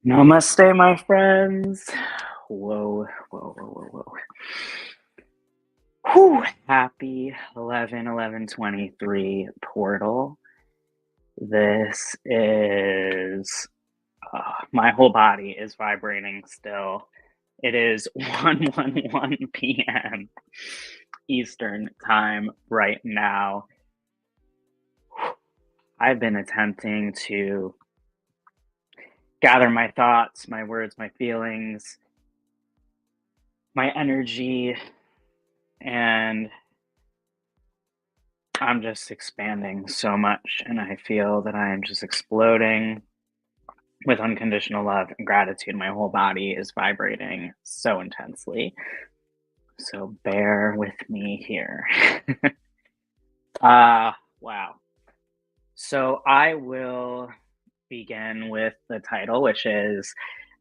Namaste, my friends. Whoa, whoa, whoa, whoa, whoa. Whew. Happy 11/11/23 portal. This is, my whole body is vibrating still. It is 1:11 p.m. Eastern time right now. I've been attempting to gather my thoughts, my words, my feelings, my energy, and I'm just expanding so much, and I feel that I am just exploding with unconditional love and gratitude. My whole body is vibrating so intensely. So bear with me here. Wow. So I will begin with the title, which is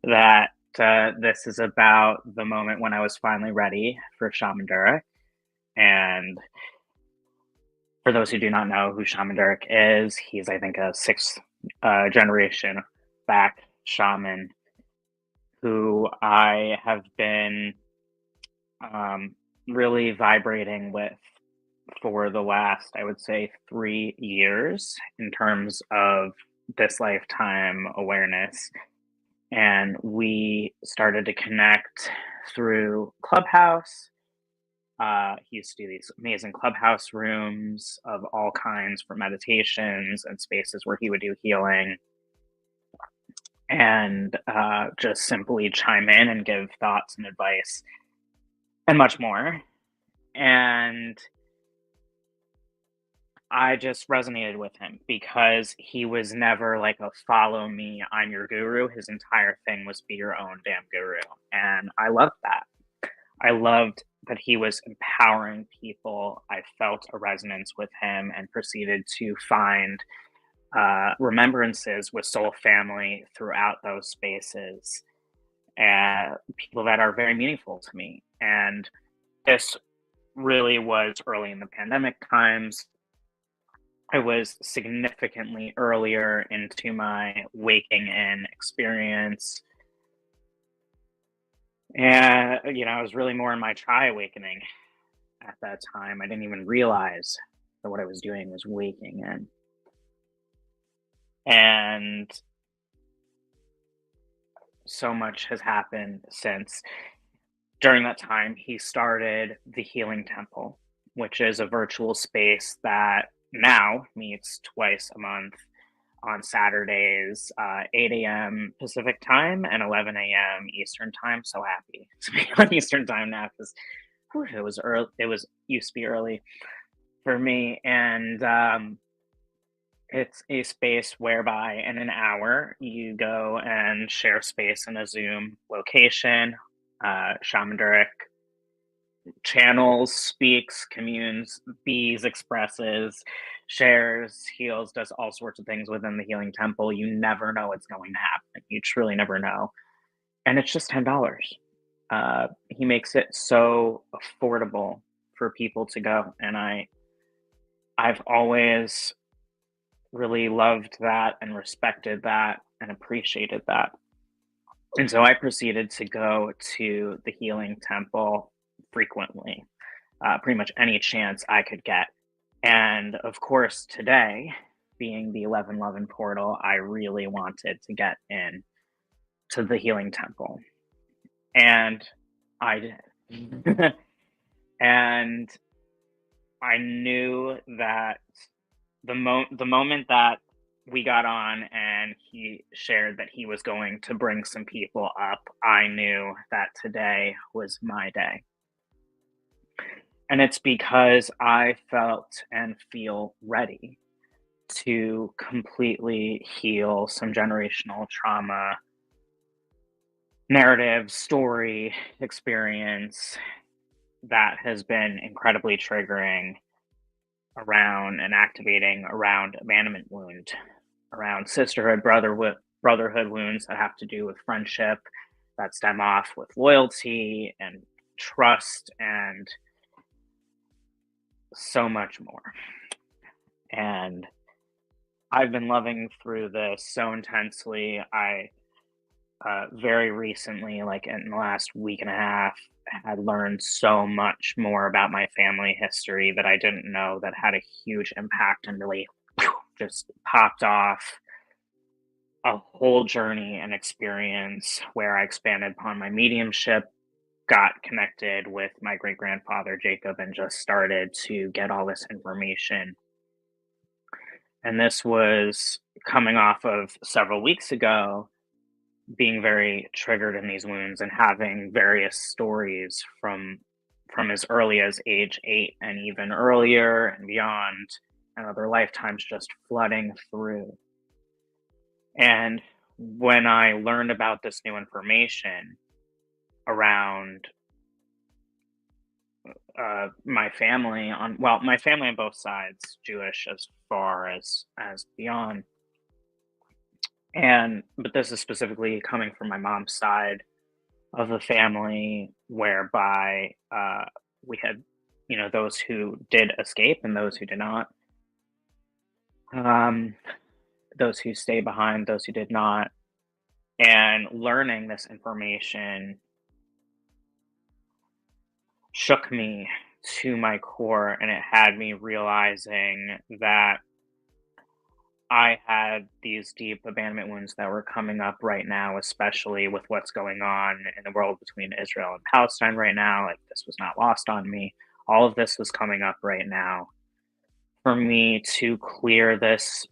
that this is about the moment when I was finally ready for Shaman Durek. And for those who do not know who Shaman Durek is, he's, I think, a sixth generation back shaman who I have been really vibrating with for the last, I would say, 3 years in terms of this lifetime awareness. And we started to connect through Clubhouse. He used to do these amazing Clubhouse rooms of all kinds for meditations and spaces where he would do healing and just simply chime in and give thoughts and advice and much more. And I just resonated with him because he was never like a follow me, I'm your guru. His entire thing was be your own damn guru. And I loved that. I loved that he was empowering people. I felt a resonance with him and proceeded to find remembrances with soul family throughout those spaces and people that are very meaningful to me. And this really was early in the pandemic times. I was significantly earlier into my waking in experience. And, I was really more in my tri awakening at that time. I didn't even realize that what I was doing was waking in. And so much has happened since. During that time, he started the Healing Temple, which is a virtual space that now meets twice a month on Saturdays, 8 a.m. Pacific time and 11 a.m. Eastern time. So happy to be on Eastern time now because it was early. It was used to be early for me, and it's a space whereby in an hour you go and share space in a Zoom location. Shaman Durek channels, speaks, communes, bees, expresses, shares, heals, does all sorts of things within the Healing Temple. You never know what's going to happen. You truly never know. And it's just $10. He makes it so affordable for people to go. And I've always really loved that and respected that and appreciated that. And so I proceeded to go to the Healing Temple frequently, pretty much any chance I could get. And of course, today, being the 11/11 portal, I really wanted to get in to the Healing Temple. And I did. And I knew that the moment that we got on and he shared that he was going to bring some people up, I knew that today was my day. And it's because I felt and feel ready to completely heal some generational trauma, narrative, story, experience that has been incredibly triggering around and activating around abandonment wound, around sisterhood, brotherhood wounds that have to do with friendship, that stem off with loyalty and trust and so much more. And I've been loving through this so intensely. I very recently, like in the last week and a half, had learned so much more about my family history that I didn't know that had a huge impact and really just popped off a whole journey and experience where I expanded upon my mediumship, got connected with my great grandfather Jacob, and just started to get all this information. And this was coming off of several weeks ago being very triggered in these wounds and having various stories from as early as age 8 and even earlier and beyond, and other lifetimes just flooding through. And when I learned about this new information around my family on my family on both sides, Jewish as far as beyond, and but this is specifically coming from my mom's side of the family, whereby we had, those who did escape and those who did not, um, those who stayed behind, those who did not, and learning this information shook me to my core, and it had me realizing that I had these deep abandonment wounds that were coming up right now, especially with what's going on in the world between Israel and Palestine right now. Like, this was not lost on me. All of this was coming up right now for me to clear this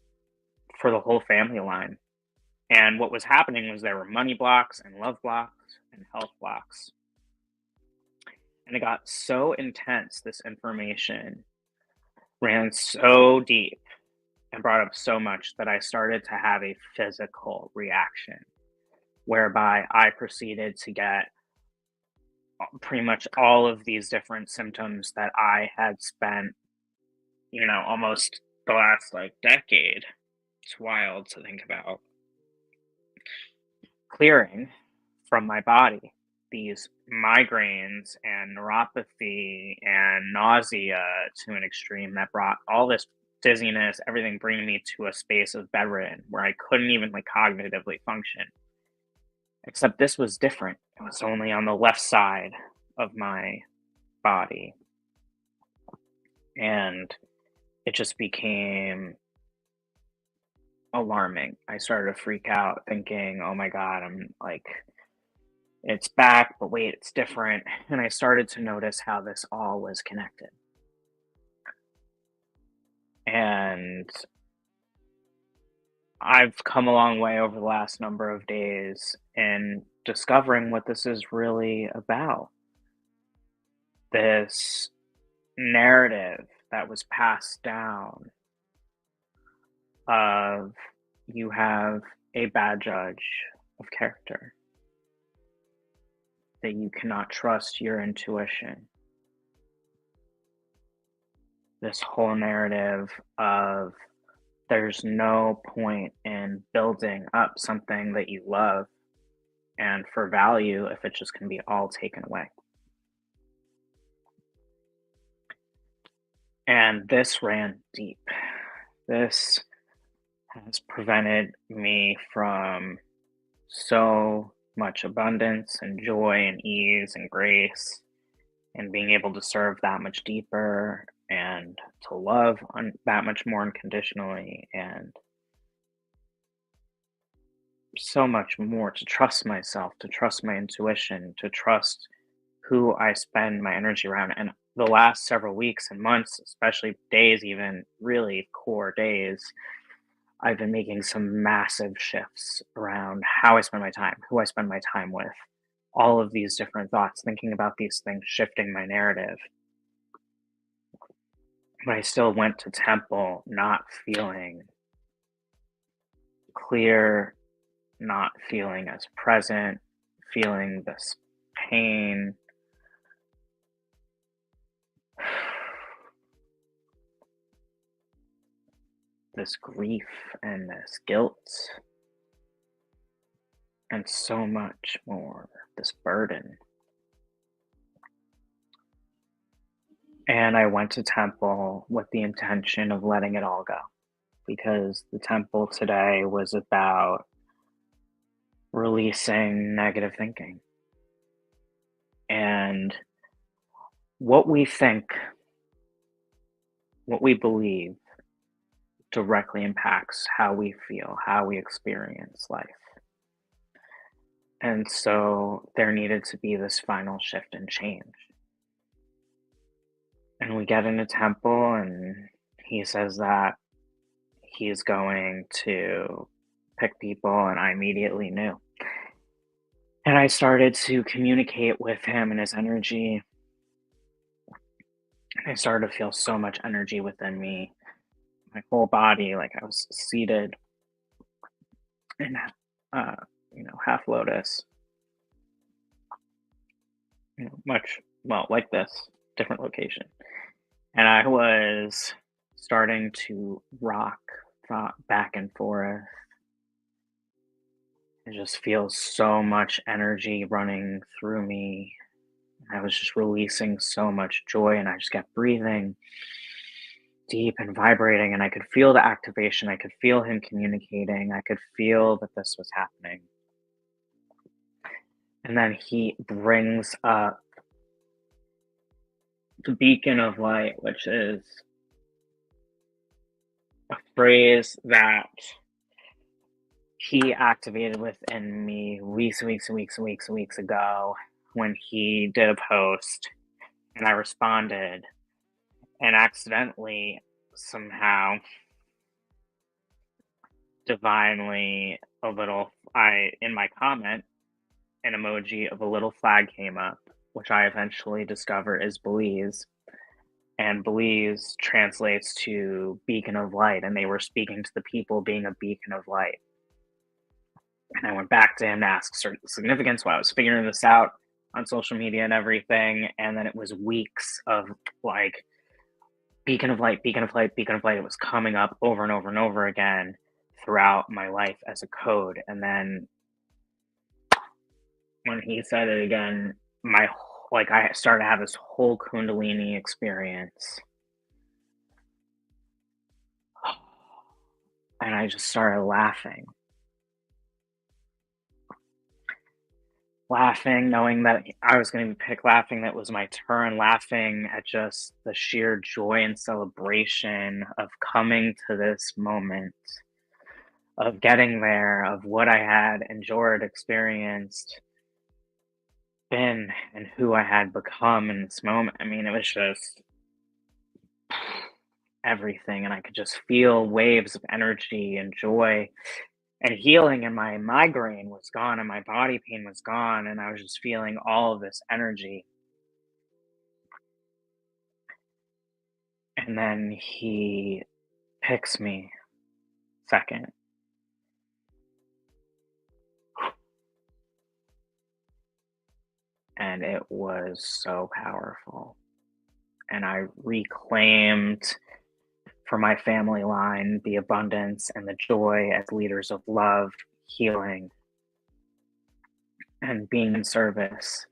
for the whole family line. And what was happening was there were money blocks and love blocks and health blocks. And it got so intense, this information ran so deep and brought up so much that I started to have a physical reaction whereby I proceeded to get pretty much all of these different symptoms that I had spent, almost the last like decade. It's wild to think about clearing from my body these migraines and neuropathy and nausea to an extreme that brought all this dizziness, everything bringing me to a space of bedridden where I couldn't even like cognitively function. Except this was different. It was only on the left side of my body. And it just became alarming. I started to freak out thinking, oh my God, I'm like, it's back, but wait, it's different. And I started to notice how this all was connected. And I've come a long way over the last number of days in discovering what this is really about. This narrative that was passed down of you have a bad judge of character, that you cannot trust your intuition. This whole narrative of there's no point in building up something that you love and for value if it's just going to be all taken away. And this ran deep. This has prevented me from so much abundance and joy and ease and grace and being able to serve that much deeper and to love that much more unconditionally and so much more, to trust myself, to trust my intuition, to trust who I spend my energy around. And the last several weeks and months, especially days, even really core days, I've been making some massive shifts around how I spend my time, who I spend my time with, all of these different thoughts, thinking about these things, shifting my narrative. But I still went to temple not feeling clear, not feeling as present, feeling this pain. This grief and this guilt, and so much more, this burden. And I went to temple with the intention of letting it all go, because the temple today was about releasing negative thinking. And what we think, what we believe, directly impacts how we feel, how we experience life. And so there needed to be this final shift and change. And we get in a temple, and he says that he's going to pick people, and I immediately knew. And I started to communicate with him and his energy. I started to feel so much energy within me, my whole body, like I was seated in, half lotus, like this, different location. And I was starting to rock back and forth. It just feels so much energy running through me. I was just releasing so much joy, and I just kept breathing deep and vibrating, and I could feel the activation. I could feel him communicating. I could feel that this was happening. And then he brings up the beacon of light, which is a phrase that he activated within me weeks ago when he did a post, and I responded, and accidentally, somehow, divinely, in my comment, an emoji of a little flag came up, which I eventually discovered is Belize. And Belize translates to beacon of light, and they were speaking to the people being a beacon of light. And I went back to him to ask certain significance while I was figuring this out on social media and everything. And then it was weeks of like beacon of light, beacon of light, beacon of light. It was coming up over and over and over again throughout my life as a code. And then when he said it again, I started to have this whole Kundalini experience. And I just started laughing, knowing that I was going to be picked, laughing that it was my turn, laughing at just the sheer joy and celebration of coming to this moment, of getting there, of what I had endured, experienced, been, and who I had become in this moment. I mean, it was just everything, and I could just feel waves of energy and joy and healing, and my migraine was gone, and my body pain was gone, and I was just feeling all of this energy. And then he picks me second. And it was so powerful. And I reclaimed for my family line the abundance and the joy as leaders of love, healing, and being in service.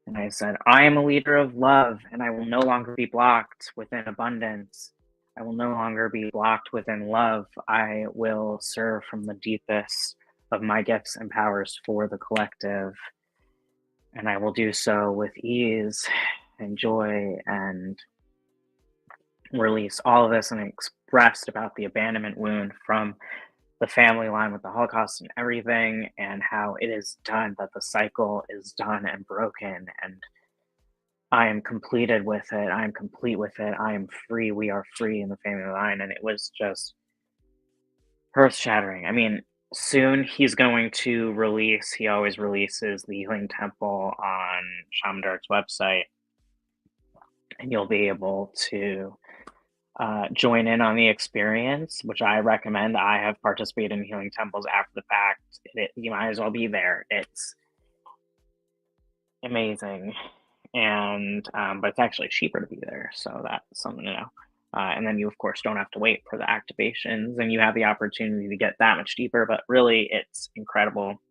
And I said, I am a leader of love, and I will no longer be blocked within abundance. I will no longer be blocked within love. I will serve from the deepest of my gifts and powers for the collective. And I will do so with ease and joy, and release all of this. And I expressed about the abandonment wound from the family line with the Holocaust and everything, and how it is done, that the cycle is done and broken, and I am completed with it. I am complete with it. I am free. We are free in the family line. And it was just earth shattering. I mean, soon he's going to release, he always releases the Healing Temple on Shaman Durek's website, and you'll be able to join in on the experience, which I recommend. I have participated in healing temples after the fact. You might as well be there. It's amazing. And but it's actually cheaper to be there, so that's something to know. And then you, of course, don't have to wait for the activations, and you have the opportunity to get that much deeper. But really, it's incredible,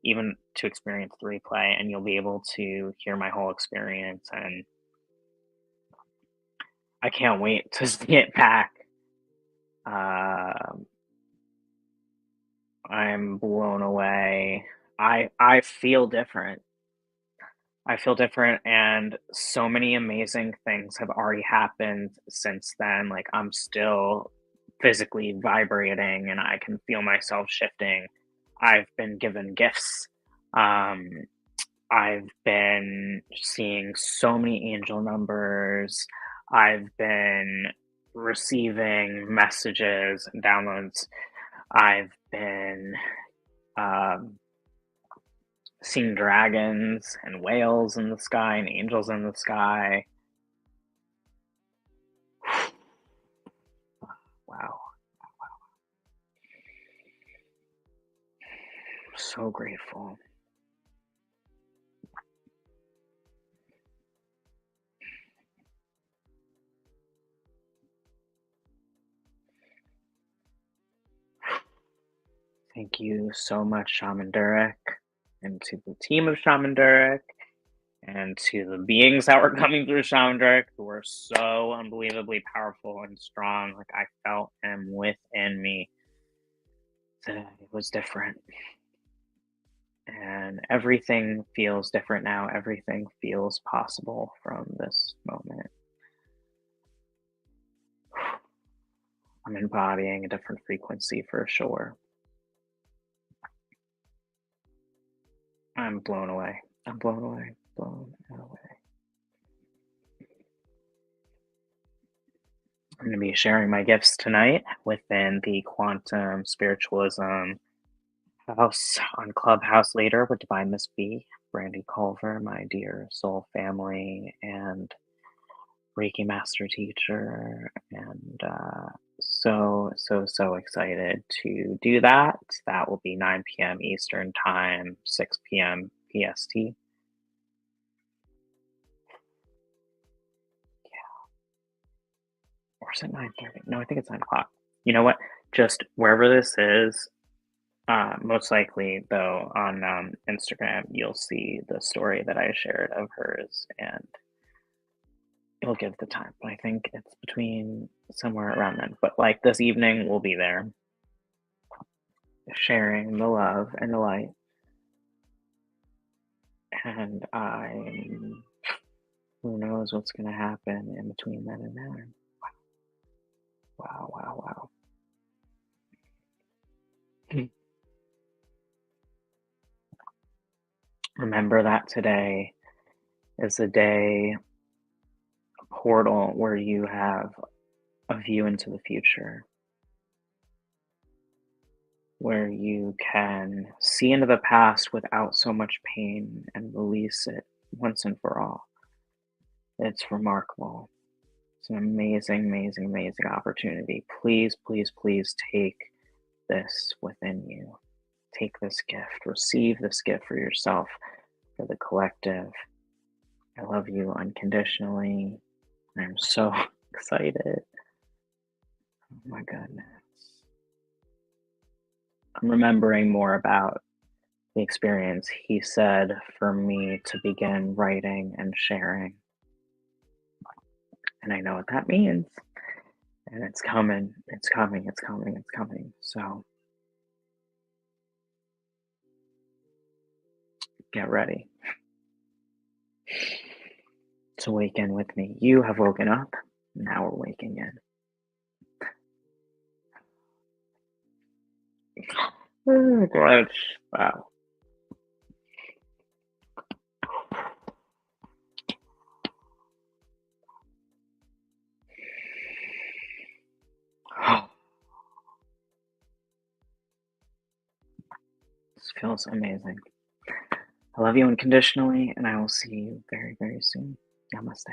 even to experience the replay, and you'll be able to hear my whole experience. And I can't wait to get back. I'm blown away. I feel different. I feel different, and so many amazing things have already happened since then. Like, I'm still physically vibrating and I can feel myself shifting. I've been given gifts. Um, I've been seeing so many angel numbers. I've been receiving messages and downloads. I've been um, seeing dragons and whales in the sky and angels in the sky. Wow. So grateful. Thank you so much, Shaman Durek, and to the team of Shaman Durek, and to the beings that were coming through Shaman Durek, who were so unbelievably powerful and strong. Like, I felt him within me today. It was different. And everything feels different now. Everything feels possible from this moment. I'm embodying a different frequency for sure. I'm blown away. I'm blown away. Blown away. I'm going to be sharing my gifts tonight within the Quantum Spiritualism house on Clubhouse later with Divine Miss B, Brandy Culver, my dear soul family, and Reiki Master Teacher, and so excited to do that. That will be 9 p.m. Eastern Time, 6 p.m. PST. Or is it 9:30? No, I think it's 9 o'clock. You know what? Just wherever this is, most likely, though, on Instagram, you'll see the story that I shared of hers, and it'll give the time. But I think it's between somewhere around then. But like this evening, we'll be there sharing the love and the light. And who knows what's going to happen in between then and there. Wow, wow, wow. Remember that today is a day, a portal where you have a view into the future, where you can see into the past without so much pain and release it once and for all. It's remarkable. It's an amazing, amazing, amazing opportunity. Please, please, please take this within you. Take this gift. Receive this gift for yourself, for the collective. I love you unconditionally. I'm so excited. Oh my goodness. I'm remembering more about the experience he said for me to begin writing and sharing. And I know what that means. And it's coming. It's coming. It's coming. It's coming. So get ready to awaken with me. You have woken up. Now we're waking in. Oh, gosh. Wow. This feels amazing. I love you unconditionally, and I will see you very, very soon. Namaste.